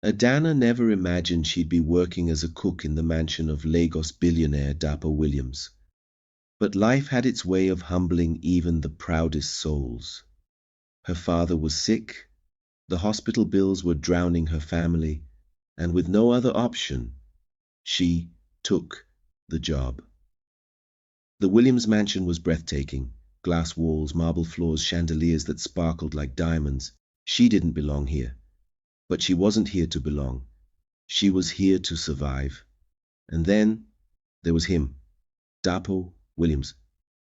Adana never imagined she'd be working as a cook in the mansion of Lagos billionaire Dapo Williams. But life had its way of humbling even the proudest souls. Her father was sick, the hospital bills were drowning her family, and with no other option, she took the job. The Williams mansion was breathtaking. Glass walls, marble floors, chandeliers that sparkled like diamonds. She didn't belong here. But she wasn't here to belong. She was here to survive. And then there was him, Dapo Williams,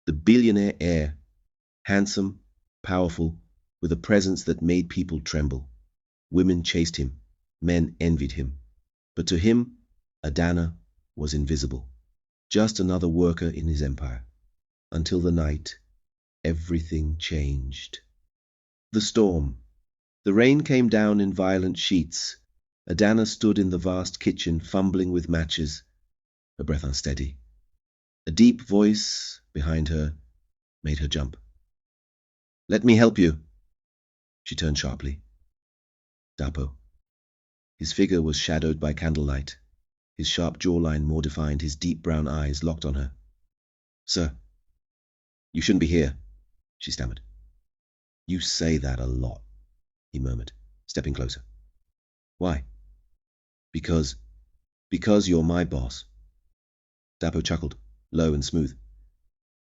the billionaire heir, handsome, powerful, with a presence that made people tremble. Women chased him, men envied him. But to him, Adana was invisible, just another worker in his empire. Until the night, everything changed. The storm. The rain came down in violent sheets. Adana stood in the vast kitchen, fumbling with matches, her breath unsteady. A deep voice behind her made her jump. "Let me help you." She turned sharply. Dapo. His figure was shadowed by candlelight, his sharp jawline more defined, his deep brown eyes locked on her. "Sir, you shouldn't be here," she stammered. "You say that a lot," he murmured, stepping closer. "Why?" Because you're my boss." Dapo chuckled, low and smooth.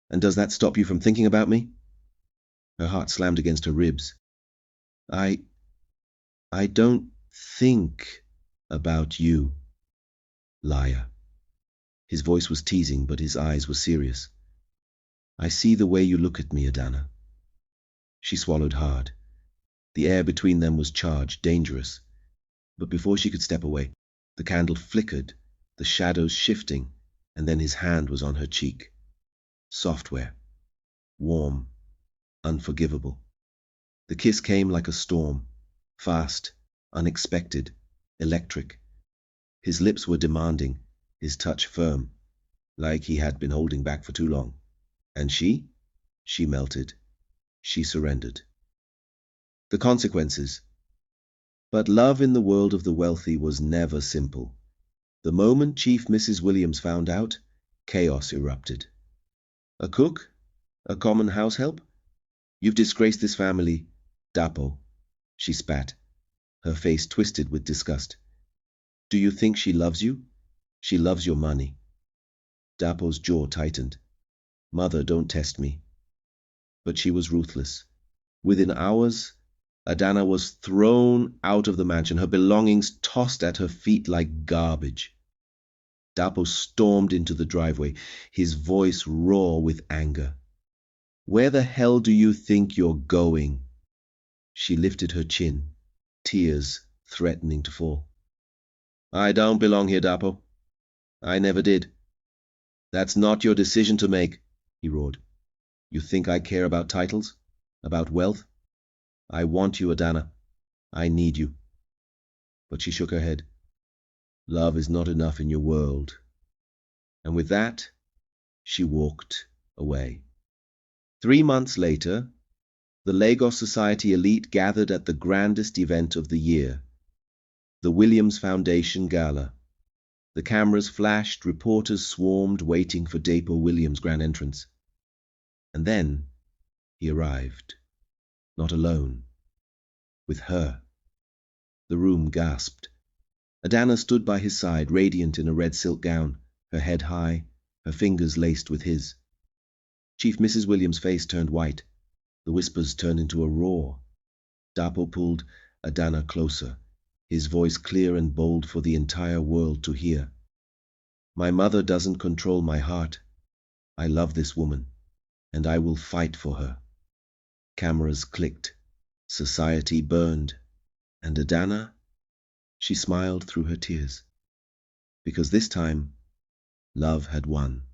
"And does that stop you from thinking about me?" Her heart slammed against her ribs. I don't think about you, liar." His voice was teasing, but his eyes were serious. "I see the way you look at me, Adana." She swallowed hard. The air between them was charged, dangerous. But before she could step away, the candle flickered, the shadows shifting, and then his hand was on her cheek. Software. Warm. Unforgivable. The kiss came like a storm. Fast. Unexpected. Electric. His lips were demanding, his touch firm, like he had been holding back for too long. And she? She melted. She surrendered. The consequences. But love in the world of the wealthy was never simple. The moment Chief Mrs. Williams found out, chaos erupted. "A cook? A common house help? You've disgraced this family, Dapo." She spat, her face twisted with disgust. "Do you think she loves you? She loves your money." Dapo's jaw tightened. "Mother, don't test me." But she was ruthless. Within hours, Adana was thrown out of the mansion, her belongings tossed at her feet like garbage. Dapo stormed into the driveway, his voice raw with anger. "Where the hell do you think you're going?" She lifted her chin, tears threatening to fall. "I don't belong here, Dapo. I never did." "That's not your decision to make," he roared. "You think I care about titles? About wealth? I want you, Adana. I need you." But she shook her head. "Love is not enough in your world." And with that, she walked away. 3 months later, the Lagos society elite gathered at the grandest event of the year, the Williams Foundation Gala. The cameras flashed, reporters swarmed, waiting for Dapo Williams' grand entrance. And then he arrived, not alone, with her. The room gasped. Adana stood by his side, radiant in a red silk gown, her head high, her fingers laced with his. Chief Mrs. Williams' face turned white. The whispers turned into a roar. Dapo pulled Adana closer, his voice clear and bold for the entire world to hear. "My mother doesn't control my heart. I love this woman, and I will fight for her." Cameras clicked. Society burned. And Adana? She smiled through her tears. Because this time, love had won.